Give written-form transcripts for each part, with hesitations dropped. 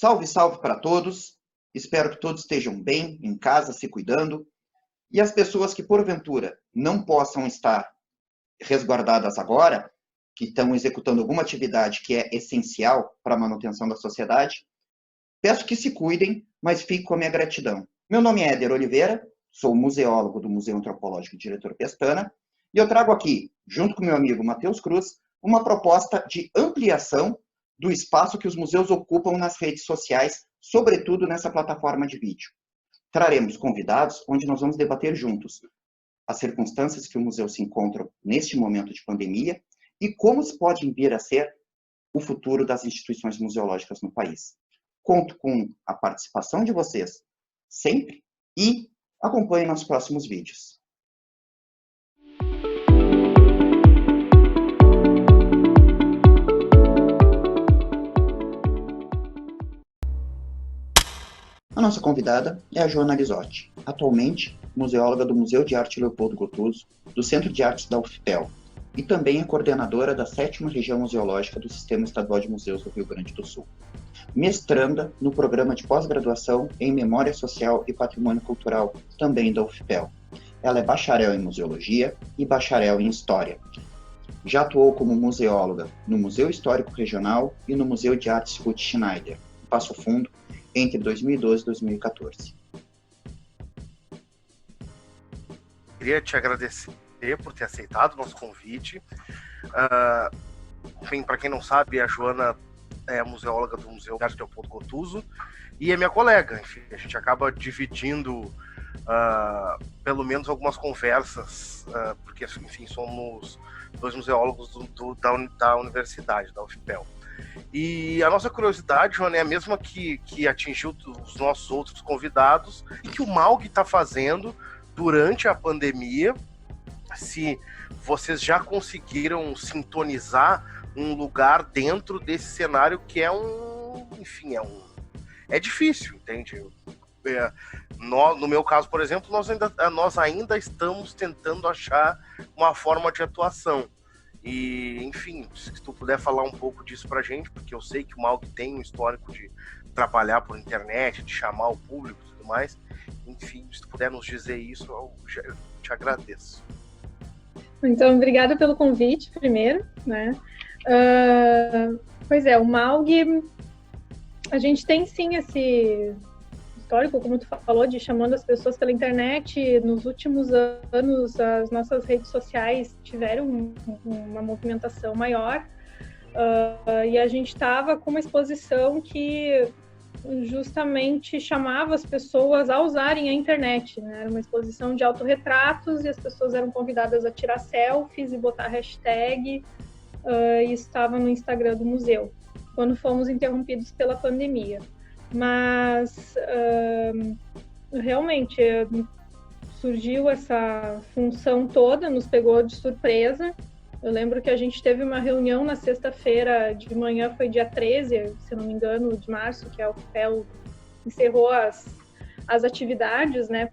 Salve, salve para todos. Espero que todos estejam bem, em casa, se cuidando. E as pessoas que, porventura, não possam estar resguardadas agora, que estão executando alguma atividade que é essencial para a manutenção da sociedade, peço que se cuidem, mas fique com a minha gratidão. Meu nome é Éder Oliveira, sou museólogo do Museu Antropológico Diretor Pestana, e eu trago aqui, junto com meu amigo Matheus Cruz, uma proposta de ampliação do espaço que os museus ocupam nas redes sociais, sobretudo nessa plataforma de vídeo. Traremos convidados onde nós vamos debater juntos as circunstâncias que o museu se encontra neste momento de pandemia e como podem vir a ser o futuro das instituições museológicas no país. Conto com a participação de vocês sempre e acompanhe nossos próximos vídeos. A nossa convidada é a Joana Lisotti, atualmente museóloga do Museu de Arte Leopoldo Gotuso, do Centro de Artes da UFPEL, e também é coordenadora da 7ª Região Museológica do Sistema Estadual de Museus do Rio Grande do Sul. Mestranda no programa de pós-graduação em Memória Social e Patrimônio Cultural, também da UFPEL. Ela é bacharel em Museologia e bacharel em História. Já atuou como museóloga no Museu Histórico Regional e no Museu de Artes Ruth Schneider, em Passo Fundo, entre 2012 e 2014. Queria te agradecer por ter aceitado o nosso convite. Enfim, para quem não sabe, a Joana é museóloga do Museu de Arte Leopoldo Gotuso e é minha colega. Enfim, a gente acaba dividindo pelo menos algumas conversas, porque, enfim, somos dois museólogos da universidade, da UFPEL. E a nossa curiosidade, Joana, é a mesma que atingiu os nossos outros convidados e que o MAUG está fazendo durante a pandemia. Se vocês já conseguiram sintonizar um lugar dentro desse cenário que é difícil, entende? No meu caso, por exemplo, nós ainda estamos tentando achar uma forma de atuação. E, enfim, se tu puder falar um pouco disso pra gente, porque eu sei que o MAUG tem um histórico de trabalhar por internet, de chamar o público e tudo mais. Enfim, se tu puder nos dizer isso, eu te agradeço. Então, obrigada pelo convite, primeiro, né? Pois é, o MAUG, a gente tem sim esse histórico, como tu falou, de chamando as pessoas pela internet. Nos últimos anos, as nossas redes sociais tiveram uma movimentação maior, e a gente estava com uma exposição que justamente chamava as pessoas a usarem a internet, né? Era uma exposição de autorretratos e as pessoas eram convidadas a tirar selfies e botar hashtag, e estava no Instagram do museu, quando fomos interrompidos pela pandemia. Mas realmente surgiu essa função toda, nos pegou de surpresa. Eu lembro que a gente teve uma reunião na sexta-feira de manhã, foi dia 13, se não me engano, de março, que a UFPEL encerrou as atividades, né,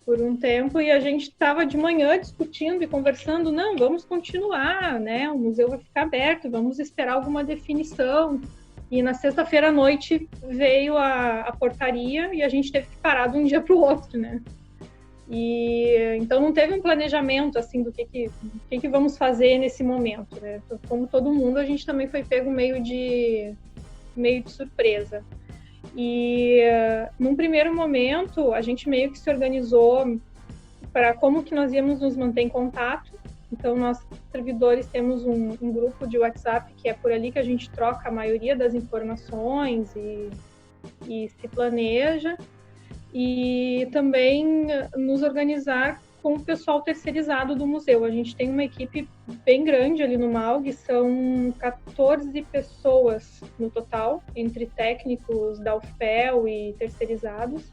por um tempo, e a gente estava de manhã discutindo e conversando, não, vamos continuar, né, o museu vai ficar aberto, vamos esperar alguma definição. E na sexta-feira à noite veio a portaria e a gente teve que parar de um dia para o outro, né? E então não teve um planejamento assim do que vamos fazer nesse momento, né? Como todo mundo, a gente também foi pego meio de surpresa. E num primeiro momento a gente meio que se organizou para como que nós íamos nos manter em contato. Então, nós, servidores, temos um grupo de WhatsApp que é por ali que a gente troca a maioria das informações e se planeja. E também nos organizar com o pessoal terceirizado do museu. A gente tem uma equipe bem grande ali no MAUG, são 14 pessoas no total, entre técnicos da UFPEL e terceirizados.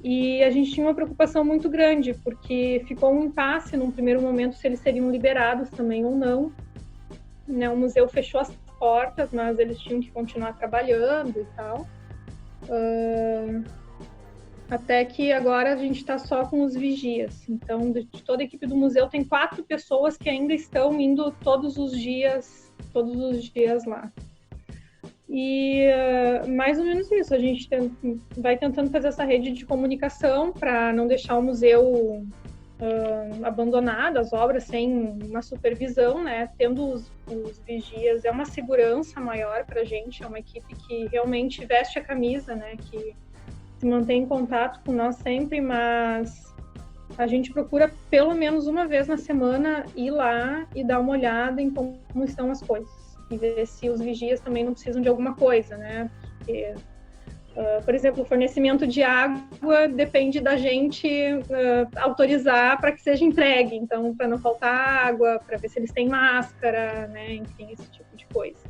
E a gente tinha uma preocupação muito grande, porque ficou um impasse num primeiro momento se eles seriam liberados também ou não. Né, o museu fechou as portas, mas eles tinham que continuar trabalhando e tal. Até que agora a gente está só com os vigias. Então, de toda a equipe do museu, tem 4 pessoas que ainda estão indo todos os dias lá. E mais ou menos isso, a gente vai tentando fazer essa rede de comunicação para não deixar o museu abandonado, as obras sem uma supervisão, né? Tendo os vigias, é uma segurança maior para a gente, é uma equipe que realmente veste a camisa, né? Que se mantém em contato com nós sempre, mas a gente procura pelo menos uma vez na semana ir lá e dar uma olhada em como estão as coisas. E ver se os vigias também não precisam de alguma coisa, né? Porque, por exemplo, o fornecimento de água depende da gente autorizar para que seja entregue. Então, para não faltar água, para ver se eles têm máscara, né? Enfim, esse tipo de coisa.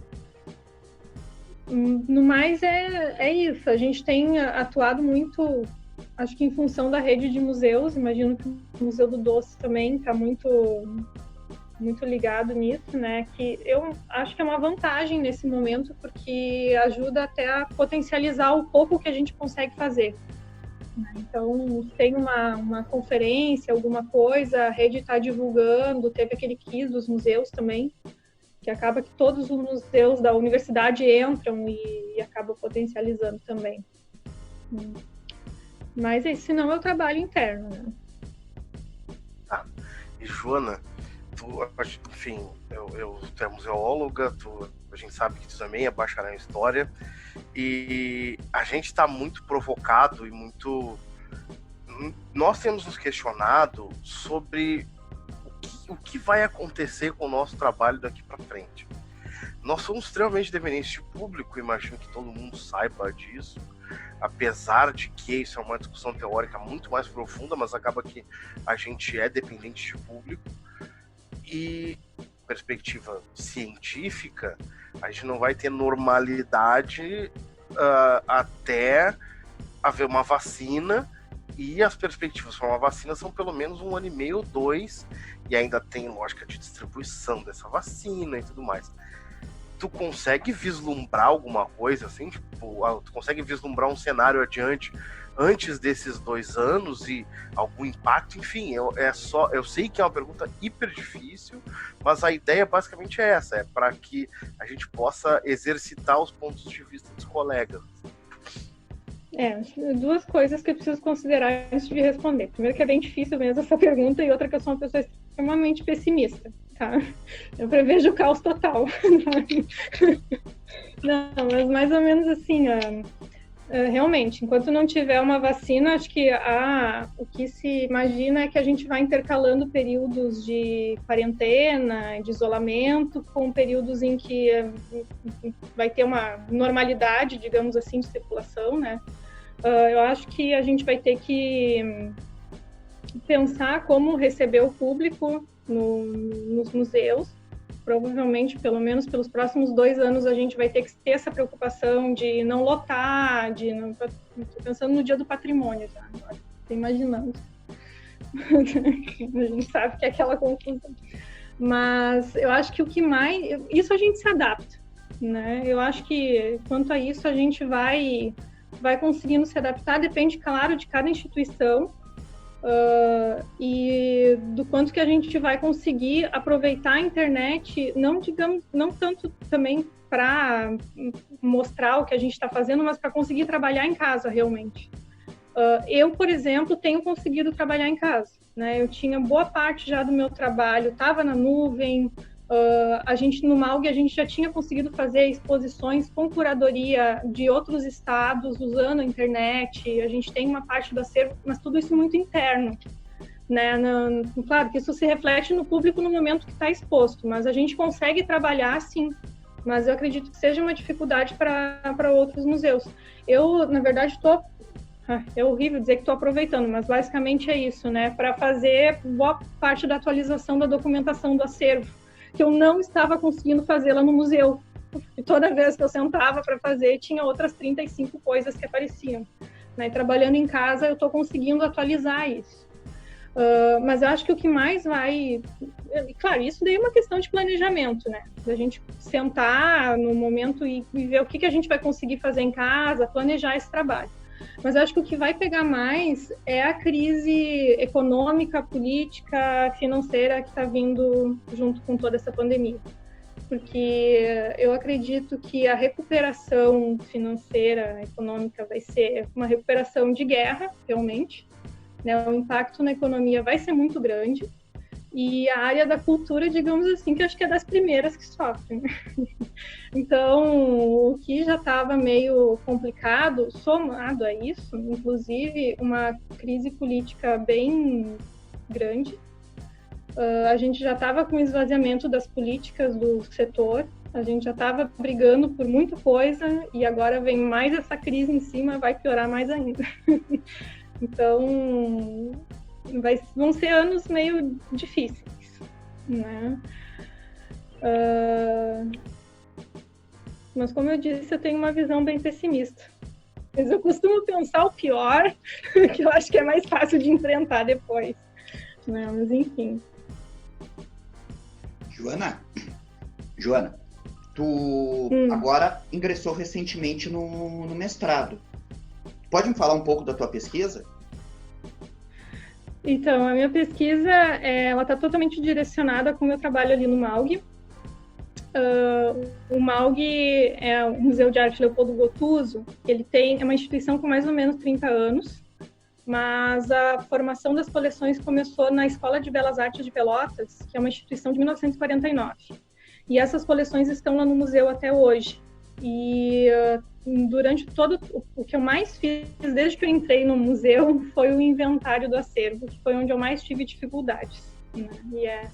No mais, é isso. A gente tem atuado muito, acho que em função da rede de museus. Imagino que o Museu do Doce também está muito ligado nisso, né? Que eu acho que é uma vantagem nesse momento, porque ajuda até a potencializar o pouco que a gente consegue fazer. Então, tem uma conferência, alguma coisa, a rede está divulgando, teve aquele quiz dos museus também, que acaba que todos os museus da universidade entram e acaba potencializando também. Mas senão é o trabalho interno, né? E Joana, enfim, tu é museóloga, a gente sabe que tu também é bacharel em História, e a gente está muito provocado e muito... Nós temos nos questionado sobre o que vai acontecer com o nosso trabalho daqui para frente. Nós somos extremamente dependentes de público, imagino que todo mundo saiba disso, apesar de que isso é uma discussão teórica muito mais profunda, mas acaba que a gente é dependente de público. E perspectiva científica, a gente não vai ter normalidade até haver uma vacina, e as perspectivas para uma vacina são pelo menos 1 ano e meio, 2, e ainda tem lógica de distribuição dessa vacina e tudo mais. Tu consegue vislumbrar alguma coisa assim? Tipo, tu consegue vislumbrar um cenário adiante antes desses 2 anos e algum impacto? Enfim, eu sei que é uma pergunta hiper difícil, mas a ideia basicamente é essa, é para que a gente possa exercitar os pontos de vista dos colegas. 2 coisas que eu preciso considerar antes de responder. Primeiro, que é bem difícil mesmo essa pergunta, e outra, que eu sou uma pessoa extremamente pessimista, tá? Eu prevejo o caos total. Não, mas mais ou menos assim, realmente, enquanto não tiver uma vacina, acho que o que se imagina é que a gente vai intercalando períodos de quarentena, de isolamento, com períodos em que vai ter uma normalidade, digamos assim, de circulação, né? Eu acho que a gente vai ter que pensar como receber o público nos museus. Provavelmente, pelo menos pelos próximos 2 anos, a gente vai ter que ter essa preocupação de não lotar, estou pensando no Dia do Patrimônio, já, agora, estou imaginando. A gente sabe que é aquela confusão. Mas eu acho que o que mais... Isso a gente se adapta, né? Eu acho que, quanto a isso, a gente vai conseguindo se adaptar, depende, claro, de cada instituição, e do quanto que a gente vai conseguir aproveitar a internet, não tanto também para mostrar o que a gente está fazendo, mas para conseguir trabalhar em casa realmente. Eu, por exemplo, tenho conseguido trabalhar em casa, né? Eu tinha boa parte já do meu trabalho, estava na nuvem. A gente, no MAUG, a gente já tinha conseguido fazer exposições com curadoria de outros estados, usando a internet. A gente tem uma parte do acervo, mas tudo isso muito interno, né? Claro que isso se reflete no público no momento que está exposto, mas a gente consegue trabalhar, sim. Mas eu acredito que seja uma dificuldade para outros museus. Eu, na verdade, é horrível dizer que estou aproveitando, mas basicamente é isso, né? Para fazer boa parte da atualização da documentação do acervo, que eu não estava conseguindo fazer lá no museu. E toda vez que eu sentava para fazer, tinha outras 35 coisas que apareciam, né? E trabalhando em casa, eu estou conseguindo atualizar isso. Mas eu acho que o que mais vai... Claro, isso daí é uma questão de planejamento, né? Da gente sentar no momento e ver o que a gente vai conseguir fazer em casa, planejar esse trabalho. Mas eu acho que o que vai pegar mais é a crise econômica, política, financeira que está vindo junto com toda essa pandemia. porque eu acredito que a recuperação financeira, econômica, vai ser uma recuperação de guerra, realmente, né? O impacto na economia vai ser muito grande, e a área da cultura, digamos assim, que eu acho que é das primeiras que sofrem. Então, o que já estava meio complicado, somado a isso, inclusive uma crise política bem grande, a gente já estava com o esvaziamento das políticas do setor, a gente já estava brigando por muita coisa, e agora vem mais essa crise em cima, vai piorar mais ainda. Então, vão ser anos meio difíceis, né? Mas, como eu disse, eu tenho uma visão bem pessimista. Mas eu costumo pensar o pior, que eu acho que é mais fácil de enfrentar depois, né? Mas, enfim. Joana, tu agora ingressou recentemente no mestrado. Pode me falar um pouco da tua pesquisa? Então, a minha pesquisa, ela está totalmente direcionada com o meu trabalho ali no MAUG. O MAUG é o Museu de Arte Leopoldo Gotuso. Ele é uma instituição com mais ou menos 30 anos, mas a formação das coleções começou na Escola de Belas Artes de Pelotas, que é uma instituição de 1949. E essas coleções estão lá no museu até hoje. E durante todo o que eu mais fiz desde que eu entrei no museu foi o inventário do acervo, que foi onde eu mais tive dificuldades, né?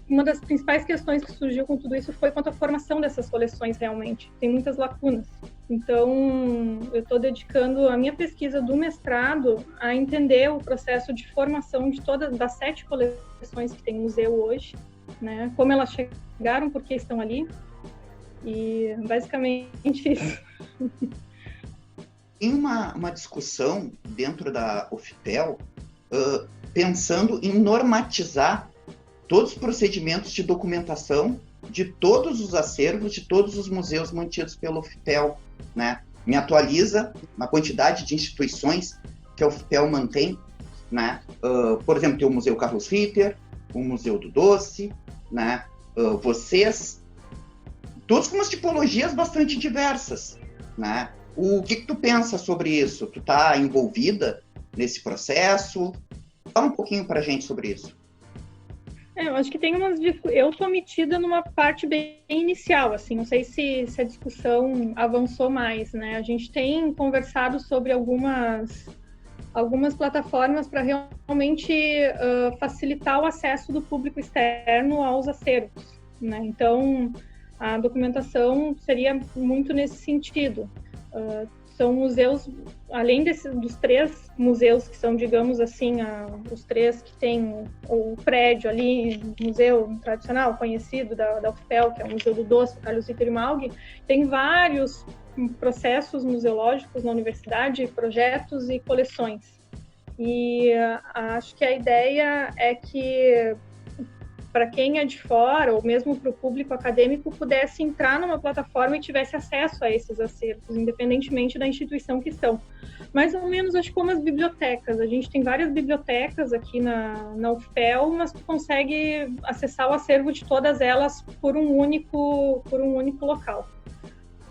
Uma das principais questões que surgiu com tudo isso foi quanto à formação dessas coleções, realmente. Tem muitas lacunas. Então, eu estou dedicando a minha pesquisa do mestrado a entender o processo de formação de todas das 7 coleções que tem no museu hoje, né? Como elas chegaram, por que estão ali. E basicamente isso. Tem uma discussão dentro da UFPEL pensando em normatizar todos os procedimentos de documentação de todos os acervos, de todos os museus mantidos pela UFPEL, né? Me atualiza na quantidade de instituições que a UFPEL mantém, né? Por exemplo, tem o Museu Carlos Ritter, o Museu do Doce, né? Vocês, todos com umas tipologias bastante diversas, né? O que tu pensa sobre isso? Tu tá envolvida nesse processo? Fala um pouquinho pra gente sobre isso. Eu acho que tem eu estou metida numa parte bem inicial, assim, não sei se a discussão avançou mais, né? A gente tem conversado sobre algumas plataformas para realmente facilitar o acesso do público externo aos acervos, né? Então, a documentação seria muito nesse sentido. São museus, além dos 3 museus que são, digamos assim, os 3 que tem o prédio ali, museu tradicional, conhecido da UFPEL, que é o Museu do Doce, Carlos Ritter e MAUG, tem vários processos museológicos na universidade, projetos e coleções. E acho que a ideia é que, para quem é de fora, ou mesmo para o público acadêmico, pudesse entrar numa plataforma e tivesse acesso a esses acervos, independentemente da instituição que estão. Mais ou menos, acho, como as bibliotecas. A gente tem várias bibliotecas aqui na UFPEL, mas tu consegue acessar o acervo de todas elas por um único local.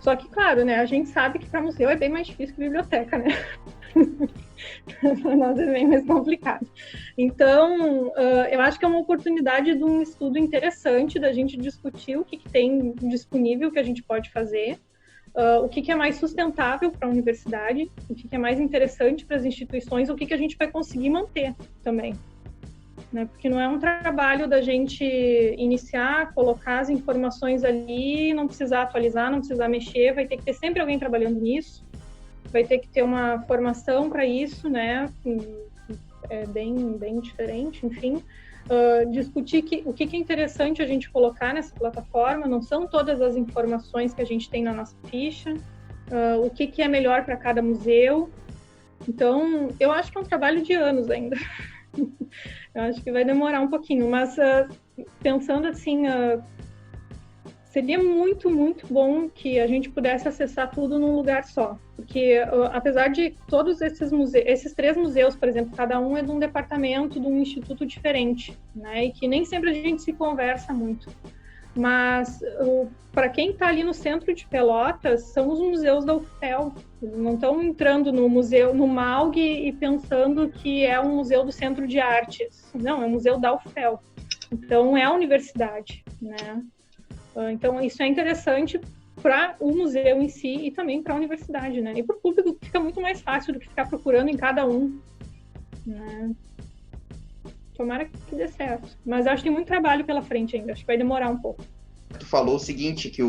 Só que, claro, né, a gente sabe que para museu é bem mais difícil que biblioteca, né? Para nós é bem mais complicado. Então, eu acho que é uma oportunidade de um estudo interessante da gente discutir o que tem disponível que a gente pode fazer, o que é mais sustentável para a universidade, o que é mais interessante para as instituições, o que a gente vai conseguir manter também. Né? Porque não é um trabalho da gente iniciar, colocar as informações ali, não precisar atualizar, não precisar mexer, vai ter que ter sempre alguém trabalhando nisso, vai ter que ter uma formação para isso, né? É bem diferente, enfim. Discutir o que é interessante a gente colocar nessa plataforma, não são todas as informações que a gente tem na nossa ficha, o que é melhor para cada museu. Então, eu acho que é um trabalho de anos ainda. Eu acho que vai demorar um pouquinho, mas pensando assim, seria muito, muito bom que a gente pudesse acessar tudo num lugar só. Porque, apesar de todos esses 3 museus, por exemplo, cada um é de um departamento, de um instituto diferente, né? E que nem sempre a gente se conversa muito. Mas, para quem está ali no centro de Pelotas, são os museus da UFPEL. Eles não estão entrando no museu, no MAUG, e pensando que é um museu do Centro de Artes. Não, é um museu da UFPEL. Então, é a universidade, né? Então, isso é interessante para o museu em si e também para a universidade, né? E para o público fica muito mais fácil do que ficar procurando em cada um, né? Tomara que dê certo. Mas acho que tem muito trabalho pela frente ainda. Acho que vai demorar um pouco. Tu falou o seguinte, que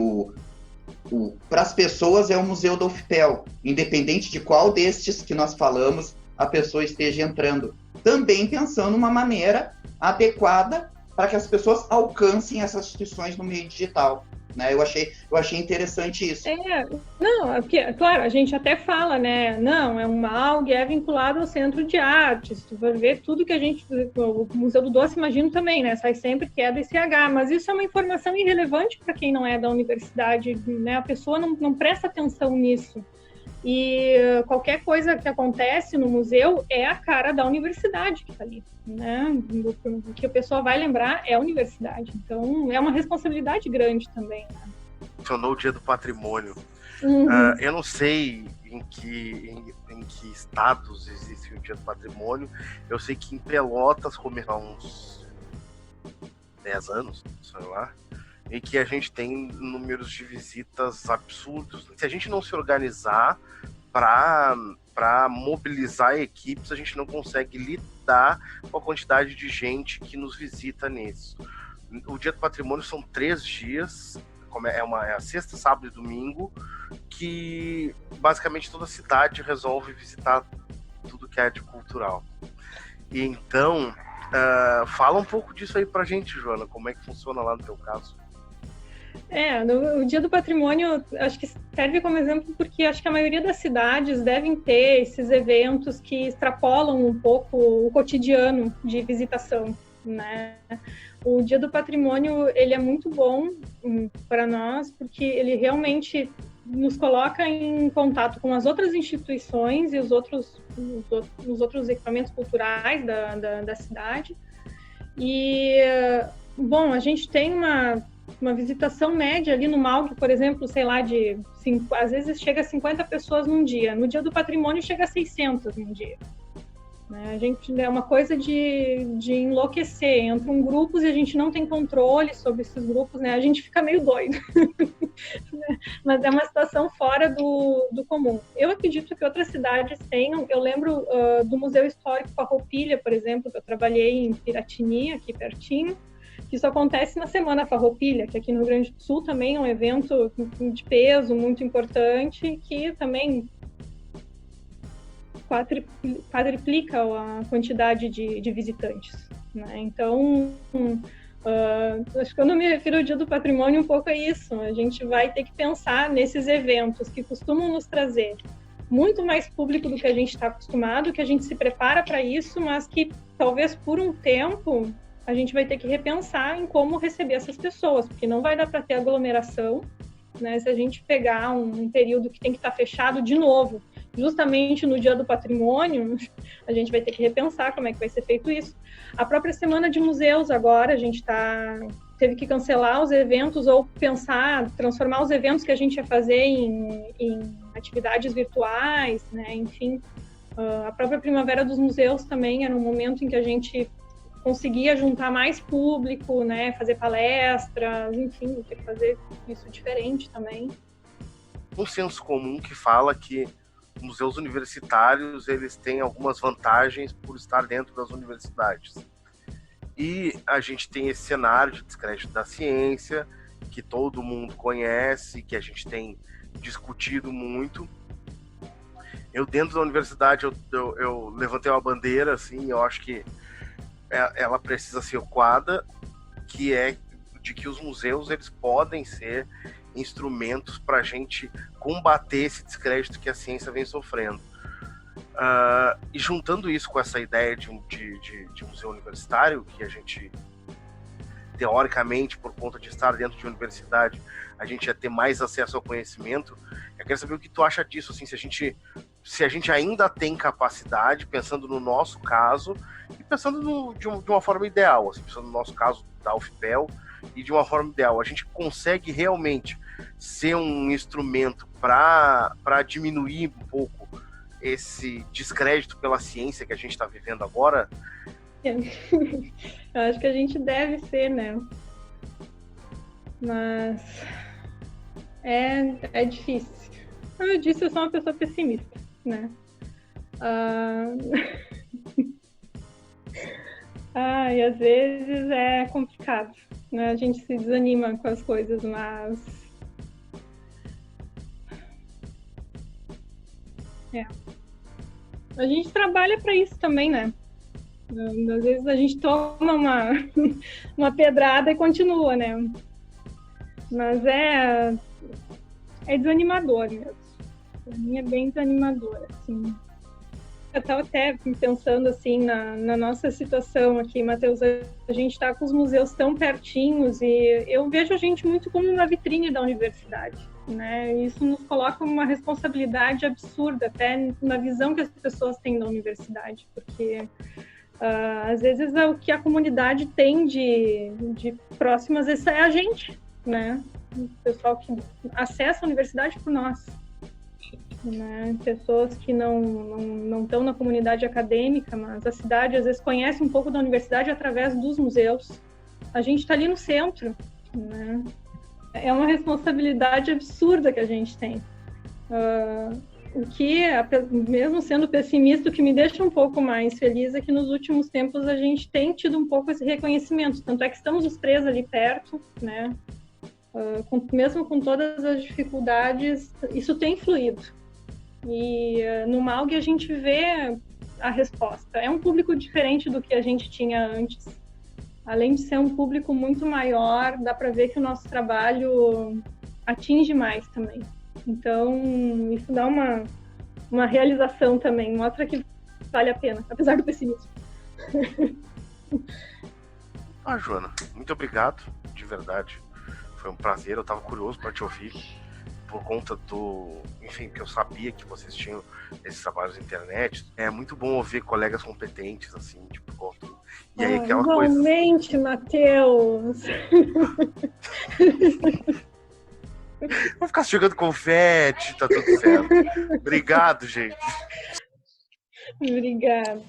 para as pessoas é o museu da UFPEL, independente de qual destes que nós falamos a pessoa esteja entrando. Também pensando uma maneira adequada para que as pessoas alcancem essas instituições no meio digital, né? Eu achei interessante isso. Não, porque, claro, a gente até fala, né? Não, é um MAUG, é vinculado ao Centro de Artes. Tu vai ver tudo que a gente... O Museu do Doce, imagino também, né? Sai sempre que é do ICH, mas isso é uma informação irrelevante para quem não é da universidade, né? A pessoa não presta atenção nisso. E qualquer coisa que acontece no museu é a cara da universidade que está ali, né? O que a pessoa vai lembrar é a universidade. Então, é uma responsabilidade grande também, né? Funcionou o Dia do Patrimônio. Eu não sei em que estados existe o Dia do Patrimônio. Eu sei que em Pelotas começou há uns 10 anos, sei lá, e que a gente tem números de visitas absurdos. Se a gente não se organizar para mobilizar equipes, a gente não consegue lidar com a quantidade de gente que nos visita nisso. O Dia do Patrimônio são 3 dias, é a sexta, sábado e domingo, que basicamente toda a cidade resolve visitar tudo que é de cultural. E então, fala um pouco disso aí pra gente, Joana, como é que funciona lá no teu caso? O Dia do Patrimônio, acho que serve como exemplo porque acho que a maioria das cidades devem ter esses eventos que extrapolam um pouco o cotidiano de visitação, né? O Dia do Patrimônio, ele é muito bom para nós porque ele realmente nos coloca em contato com as outras instituições e os outros equipamentos culturais da cidade. E, bom, a gente tem uma visitação média ali no MAUG, por exemplo, sei lá, às vezes chega a 50 pessoas num dia. No Dia do Patrimônio chega a 600 num dia. A gente é uma coisa de enlouquecer. Entram grupos e a gente não tem controle sobre esses grupos, né? A gente fica meio doido. Mas é uma situação fora do comum. Eu acredito que outras cidades tenham. Eu lembro do Museu Histórico Farroupilha, por exemplo, que eu trabalhei em Piratini, aqui pertinho. Isso acontece na Semana Farroupilha, que aqui no Rio Grande do Sul também é um evento de peso muito importante, que também quadriplica a quantidade de visitantes, né? Então, acho que quando eu me refiro ao Dia do Patrimônio, um pouco é isso. A gente vai ter que pensar nesses eventos que costumam nos trazer muito mais público do que a gente está acostumado, que a gente se prepara para isso, mas que talvez por um tempo a gente vai ter que repensar em como receber essas pessoas, porque não vai dar para ter aglomeração, né? Se a gente pegar um período que tem que estar fechado de novo, justamente no Dia do Patrimônio, a gente vai ter que repensar como é que vai ser feito isso. A própria Semana de Museus agora, a gente teve que cancelar os eventos ou transformar os eventos que a gente ia fazer em atividades virtuais, né? Enfim, a própria Primavera dos Museus também era um momento em que a gente conseguia juntar mais público, né? Fazer palestras, enfim, ter que fazer isso diferente também. Um senso comum que fala que museus universitários, eles têm algumas vantagens por estar dentro das universidades. E a gente tem esse cenário de descrédito da ciência, que todo mundo conhece, que a gente tem discutido muito. Eu, dentro da universidade, eu levantei uma bandeira, assim, eu acho que ela precisa ser equada, que é de que os museus, eles podem ser instrumentos para a gente combater esse descrédito que a ciência vem sofrendo. E juntando isso com essa ideia de museu universitário, que a gente teoricamente, por conta de estar dentro de uma universidade, a gente ia ter mais acesso ao conhecimento. Eu quero saber o que tu acha disso, assim, se a gente ainda tem capacidade, pensando no nosso caso, e pensando de uma forma ideal, assim, pensando no nosso caso da UFPEL, e de uma forma ideal, a gente consegue realmente ser um instrumento para diminuir um pouco esse descrédito pela ciência que a gente está vivendo agora? Eu acho que a gente deve ser, né? Mas é difícil. Como eu disse, eu sou uma pessoa pessimista, né? E às vezes é complicado, né? A gente se desanima com as coisas, mas a gente trabalha para isso também, né? Às vezes a gente toma uma pedrada e continua, né? Mas é desanimador mesmo. Pra mim é bem desanimador, assim. Eu estava até pensando, assim, na nossa situação aqui, Matheus. A gente está com os museus tão pertinhos e eu vejo a gente muito como uma vitrine da universidade, né? Isso nos coloca uma responsabilidade absurda, até na visão que as pessoas têm da universidade, porque às vezes o que a comunidade tem de próximas é a gente, né? O pessoal que acessa a universidade por nós, né? Pessoas que não estão na comunidade acadêmica, mas a cidade às vezes conhece um pouco da universidade através dos museus. A gente está ali no centro, né? É uma responsabilidade absurda que a gente tem. O que, mesmo sendo pessimista, o que me deixa um pouco mais feliz é que nos últimos tempos a gente tem tido um pouco esse reconhecimento. Tanto é que estamos os três ali perto, né? Mesmo com todas as dificuldades, isso tem fluído. E no MAUG a gente vê a resposta. É um público diferente do que a gente tinha antes. Além de ser um público muito maior, dá para ver que o nosso trabalho atinge mais também. Então, isso dá uma realização também, mostra que vale a pena, apesar do pessimismo. Joana, muito obrigado, de verdade. Foi um prazer, eu estava curioso para te ouvir, por conta enfim, que eu sabia que vocês tinham esses trabalhos na internet. É muito bom ouvir colegas competentes, assim, tipo, e aí aquela coisa... Igualmente, Matheus! Vou ficar jogando confete, tá tudo certo. Obrigado, gente. Obrigada.